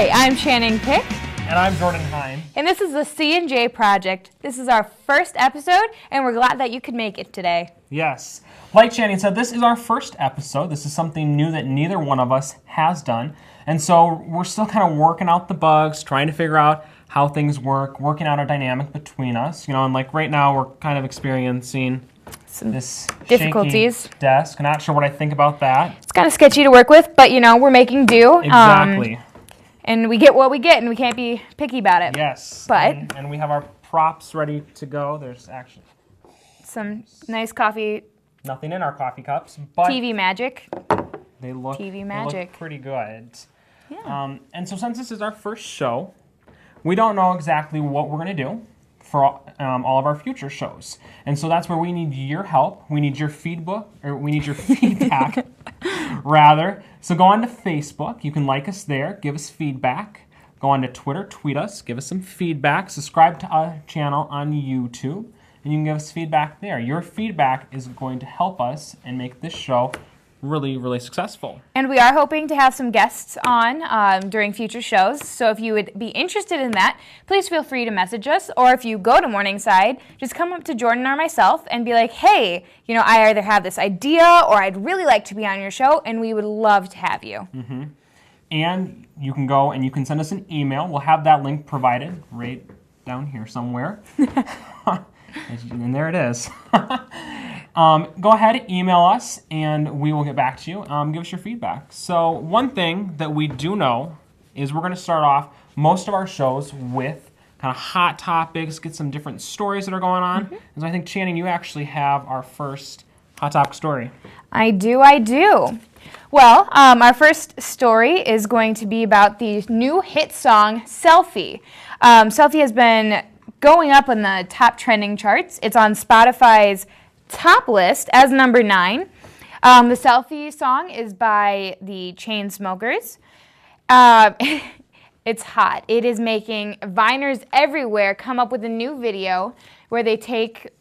Hi, I'm Channing Pick. And I'm Jordan Heim. And this is the C&J Project. This is our first episode, and we're glad that you could make it today. Yes. Like Channing said, this is our first episode. This is something new that neither one of us has done. And so we're still kind of working out the bugs, trying to figure out how things work, working out a dynamic between us. You know, and like right now we're kind of experiencing Some this difficulties. shaky desk. I'm not sure what I think about that. It's kind of sketchy to work with, but you know, we're making do. Exactly. And we get what we get, and we can't be picky about it. Yes. But and we have our props ready to go. There's actually some nice coffee. nothing in our coffee cups, but TV magic. they look pretty good. Yeah. And so since this is our first show, we don't know exactly what we're going to do for all of our future shows. And so that's where we need your help. We need your feedback, rather. So go on to Facebook. You can like us there. Give us feedback. Go on to Twitter. Tweet us. Give us some feedback. Subscribe to our channel on YouTube. And you can give us feedback there. Your feedback is going to help us and make this show really, really successful. And we are hoping to have some guests on during future shows. So if you would be interested in that, please feel free to message us. Or if you go to Morningside, just come up to Jordan or myself and be like, hey, you know, I either have this idea or I'd really like to be on your show, and we would love to have you. Mm-hmm. And you can go and you can send us an email. We'll have that link provided right down here somewhere. And there it is. Go ahead, email us, and we will get back to you. Give us your feedback. So one thing that we do know is we're going to start off most of our shows with kind of hot topics, get some different stories that are going on. Mm-hmm. And so I think, Channing, you actually have our first hot topic story. I do. Well, our first story is going to be about the new hit song, Selfie. Selfie has been going up on the top trending charts. It's on Spotify's top list as number 9. The Selfie song is by the Chainsmokers. It's hot. It is making Viners everywhere come up with a new video where they take,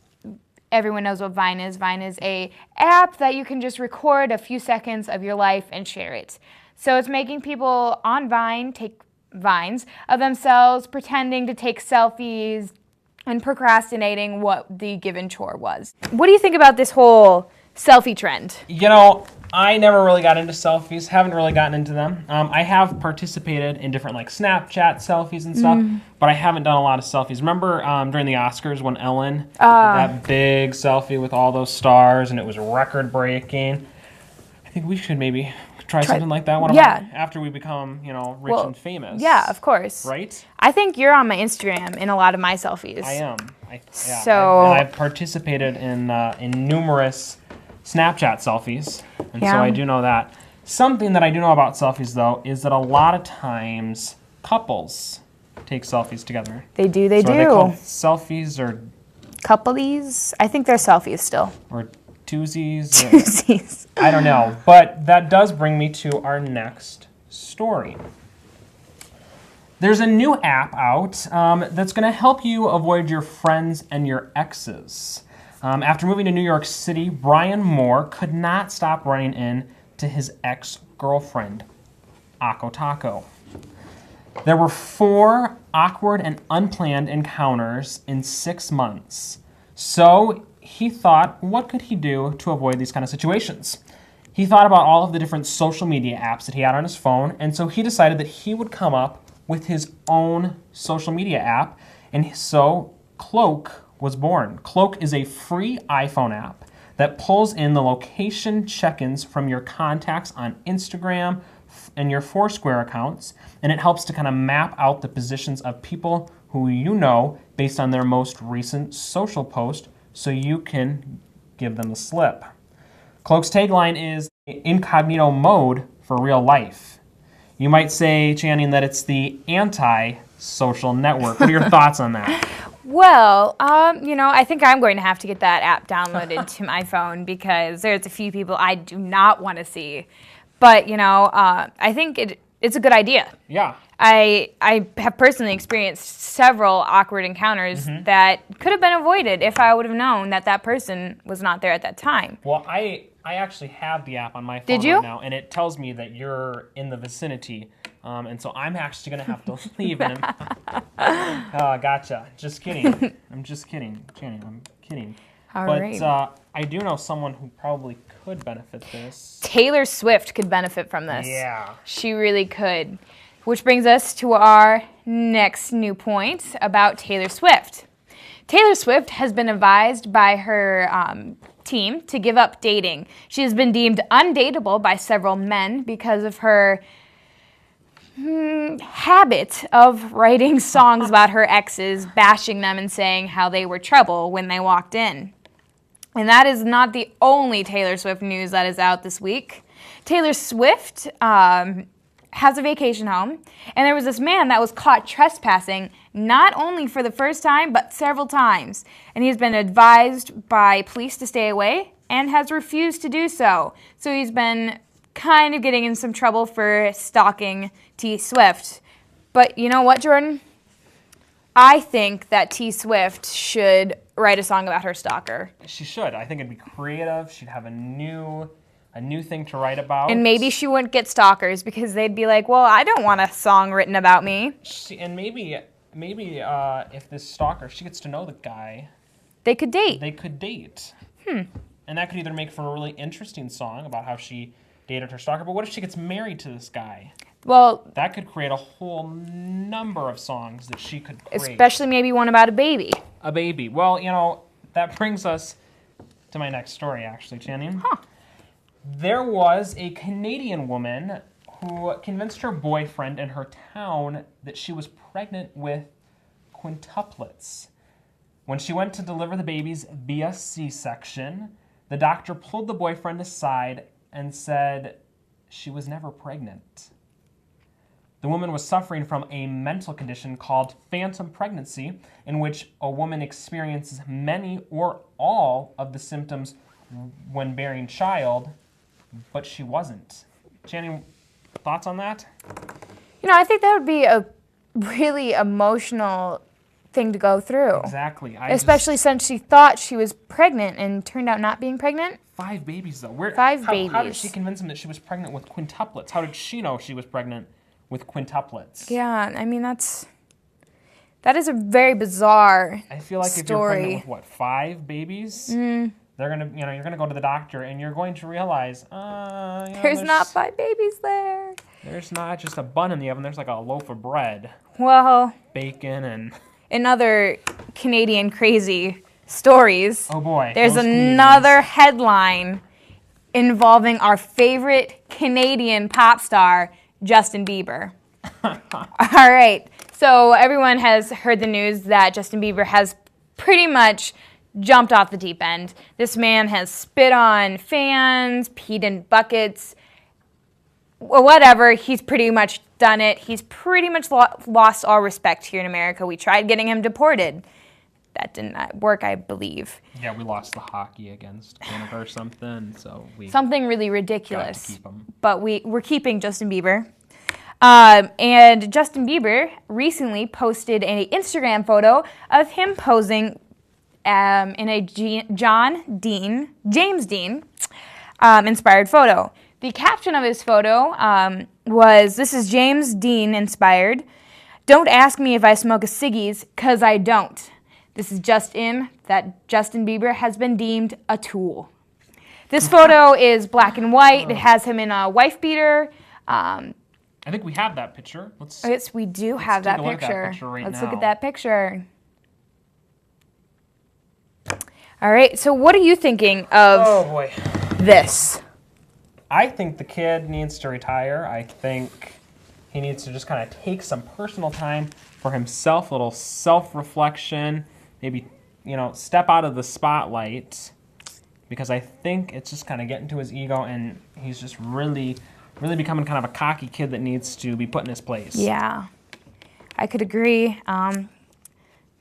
everyone knows what Vine is. Vine is a app that you can just record a few seconds of your life and share it. So it's making people on Vine take vines of themselves pretending to take selfies and procrastinating what the given chore was. What do you think about this whole selfie trend? You know, I never really got into selfies, haven't really gotten into them. I have participated in different like Snapchat selfies and stuff, but I haven't done a lot of selfies. Remember during the Oscars when Ellen did that big selfie with all those stars and it was record breaking? I think we should maybe try something like that after we become, you know, rich and famous. Yeah, of course. Right? I think you're on my Instagram in a lot of my selfies. I am. I've participated in numerous Snapchat selfies, and so I do know that. Something that I do know about selfies, though, is that a lot of times couples take selfies together. They do. Are they called selfies or couplies? I think they're selfies still. Or twosies. I don't know. But that does bring me to our next story. There's a new app out that's going to help you avoid your friends and your exes. After moving to New York City, Brian Moore could not stop running in to his ex-girlfriend, Akko Taco. There were 4 awkward and unplanned encounters in 6 months. So he thought, what could he do to avoid these kind of situations? He thought about all of the different social media apps that he had on his phone, and so he decided that he would come up with his own social media app, and so Cloak was born. Cloak is a free iPhone app that pulls in the location check-ins from your contacts on Instagram and your Foursquare accounts, and it helps to kind of map out the positions of people who you know based on their most recent social post, so you can give them the slip. Cloak's tagline is incognito mode for real life. You might say, Channing, that it's the anti-social network. What are your thoughts on that? Well, you know, I think I'm going to have to get that app downloaded to my phone because there's a few people I do not want to see. But, you know, I think it's a good idea. Yeah. I have personally experienced several awkward encounters that could have been avoided if I would have known that that person was not there at that time. Well, I actually have the app on my phone Did you? right now, and it tells me that you're in the vicinity And so I'm actually going to have to leave. Oh, gotcha. Just kidding. I'm just kidding, Jenny. I'm kidding. All but right. I do know someone who probably could benefit this. Taylor Swift could benefit from this. Yeah. She really could. Which brings us to our next new point about Taylor Swift. Taylor Swift has been advised by her team to give up dating. She has been deemed undateable by several men because of her habit of writing songs about her exes, bashing them and saying how they were trouble when they walked in. And that is not the only Taylor Swift news that is out this week. Taylor Swift has a vacation home, and there was this man that was caught trespassing not only for the first time, but several times. And he's been advised by police to stay away and has refused to do so. So he's been kind of getting in some trouble for stalking T. Swift. But you know what, Jordan? I think that T. Swift should write a song about her stalker. She should. I think it'd be creative. She'd have a new thing to write about. And maybe she wouldn't get stalkers because they'd be like, well, I don't want a song written about me. And maybe if this stalker, she gets to know the guy. They could date. They could date. And that could either make for a really interesting song about how she dated her stalker, but what if she gets married to this guy? Well, that could create a whole number of songs that she could create. Especially maybe one about a baby. A baby. Well, that brings us to my next story, actually, Channing. Huh. There was a Canadian woman who convinced her boyfriend in her town that she was pregnant with quintuplets. When she went to deliver the babies via C-section, the doctor pulled the boyfriend aside and said she was never pregnant. The woman was suffering from a mental condition called phantom pregnancy, in which a woman experiences many or all of the symptoms when bearing child, but she wasn't. Channing, thoughts on that? I think that would be a really emotional thing to go through. Exactly. Especially since she thought she was pregnant and turned out not being pregnant. 5 babies, though. Babies. How did she convince him that she was pregnant with quintuplets? How did she know she was pregnant with quintuplets? Yeah, I mean, that is a very bizarre story. I feel like if you're pregnant with, 5 babies, they're gonna, you're gonna go to the doctor and you're going to realize, there's not 5 babies there. There's not just a bun in the oven. There's like a loaf of bread. Well, bacon and... In other Canadian crazy stories, oh boy, there's another headline involving our favorite Canadian pop star, Justin Bieber. All right, so everyone has heard the news that Justin Bieber has pretty much jumped off the deep end. This man has spit on fans, peed in buckets, whatever. He's pretty much done it. He's pretty much lost all respect here in America. We tried getting him deported. That didn't work, I believe. Yeah, we lost the hockey against Canada or something, so we... Something really ridiculous. Got to keep him. But we're keeping Justin Bieber. And Justin Bieber recently posted an Instagram photo of him posing in a James Dean inspired photo. The caption of his photo was, "This is James Dean inspired. Don't ask me if I smoke a ciggies, 'cause I don't. This is just in that Justin Bieber has been deemed a tool." This photo is black and white. It has him in a wife beater. I think we have that picture. Yes, we do have that picture. Let's look at that picture. All right, so what are you thinking of this? I think the kid needs to retire. I think he needs to just kind of take some personal time for himself, a little self-reflection, maybe, step out of the spotlight, because I think it's just kind of getting to his ego, and he's just really becoming kind of a cocky kid that needs to be put in his place. Yeah, I could agree.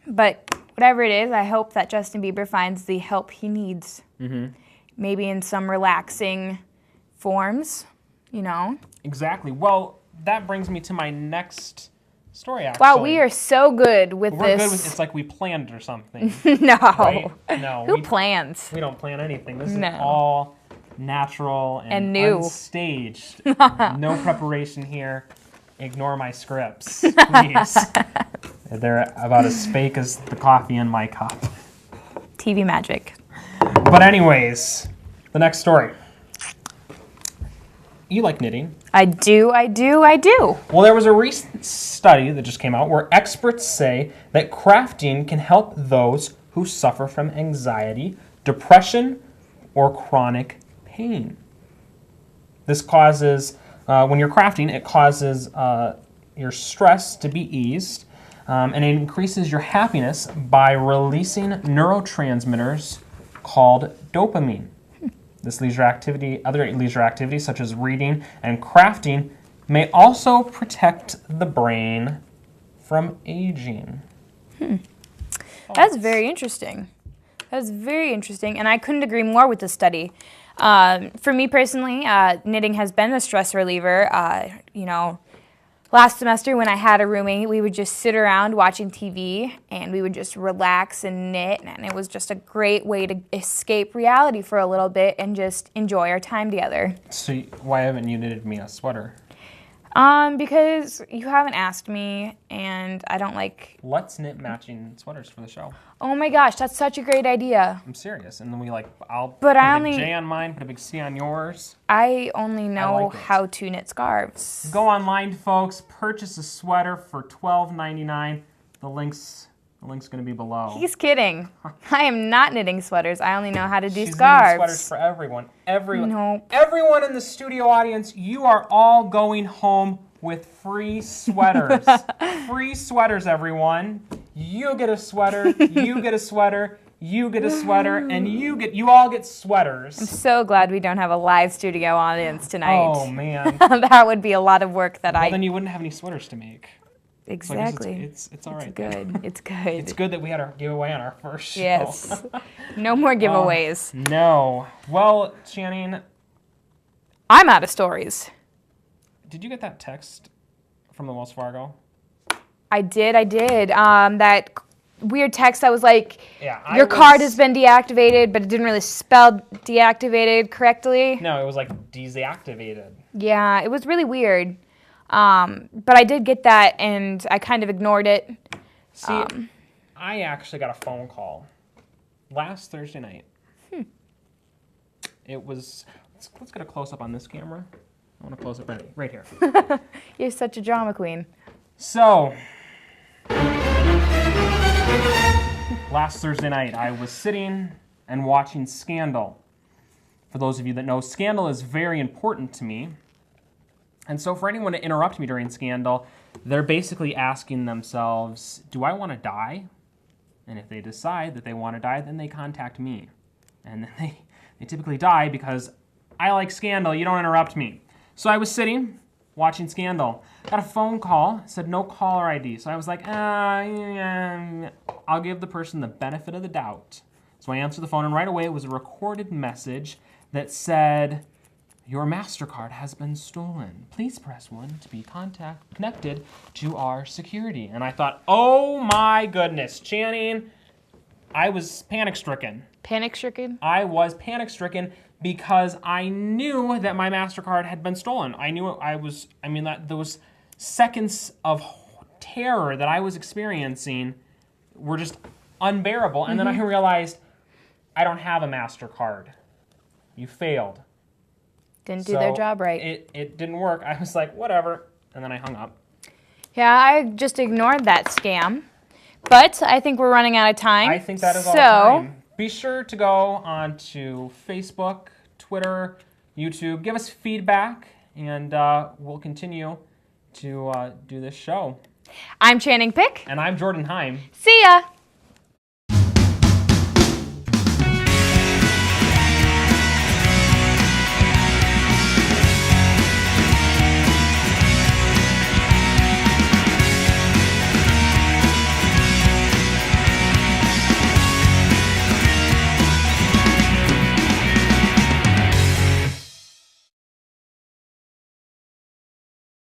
But whatever it is, I hope that Justin Bieber finds the help he needs. Maybe in some relaxing forms, Exactly. Well, that brings me to my next story, actually. Wow, we are so good with this. We're good with, it's like we planned or something. No. Right? No. Who plans? We don't plan anything. This is all natural and new. unstaged. No preparation here. ignore my scripts, please. They're about as fake as the coffee in my cup. TV magic. But anyways, the next story. You like knitting? I do. Well, there was a recent study that just came out where experts say that crafting can help those who suffer from anxiety, depression, or chronic pain. This causes, when you're crafting, it causes your stress to be eased, and it increases your happiness by releasing neurotransmitters called dopamine. This leisure activity, other leisure activities such as reading and crafting may also protect the brain from aging. That's very interesting. That's very interesting, and I couldn't agree more with the study. For me personally, knitting has been a stress reliever. Last semester when I had a roommate, we would just sit around watching TV and we would just relax and knit, and it was just a great way to escape reality for a little bit and just enjoy our time together. So why haven't you knitted me a sweater? Because you haven't asked me, and I don't like... Let's knit matching sweaters for the show. Oh my gosh, that's such a great idea. I'm serious. And then I'll But put I a only... big J on mine, put a big C on yours. I only know like it. how to knit scarves. Go online, folks. Purchase a sweater for $12.99. The link's going to be below. He's kidding. I am not knitting sweaters. I only know how to do She's scarves. knitting sweaters for everyone. Nope. Everyone in the studio audience, you are all going home with free sweaters. Free sweaters, everyone. You get a sweater, you get a sweater, you get a sweater, and you all get sweaters. I'm so glad we don't have a live studio audience tonight. Oh, man. That would be a lot of work that Well, then you wouldn't have any sweaters to make. Exactly. So it's all right. It's good. It's good. It's good that we had our giveaway on our first show. Yes. No more giveaways. No. Well, Channing, I'm out of stories. did you get that text from the Wells Fargo? I did. That weird text that was like, Yeah, your card has been deactivated, but it didn't really spell deactivated correctly. No, it was like deactivated. Yeah, it was really weird. But I did get that, and I kind of ignored it. See, I actually got a phone call last Thursday night. It was, let's get a close-up on this camera. I want to close up right here. You're such a drama queen. So, last Thursday night, I was sitting and watching Scandal. For those of you that know, Scandal is very important to me. And so for anyone to interrupt me during Scandal, they're basically asking themselves, do I want to die? And if they decide that they want to die, then they contact me. And then they typically die because I like Scandal, you don't interrupt me. So I was sitting, watching Scandal. Got a phone call, said no caller ID. So I was like, I'll give the person the benefit of the doubt. So I answered the phone, and right away it was a recorded message that said, your MasterCard has been stolen. Please press 1 to be connected to our security. And I thought, oh my goodness, Channing, I was panic-stricken. Panic-stricken? I was panic-stricken because I knew that my MasterCard had been stolen. I knew that those seconds of terror that I was experiencing were just unbearable. And then I realized I don't have a MasterCard. You failed. Didn't do their job right. It didn't work. I was like, whatever. And then I hung up. Yeah, I just ignored that scam. But I think we're running out of time. I think that is all the time. Be sure to go on to Facebook, Twitter, YouTube. Give us feedback, and we'll continue to do this show. I'm Channing Pick. And I'm Jordan Heim. See ya!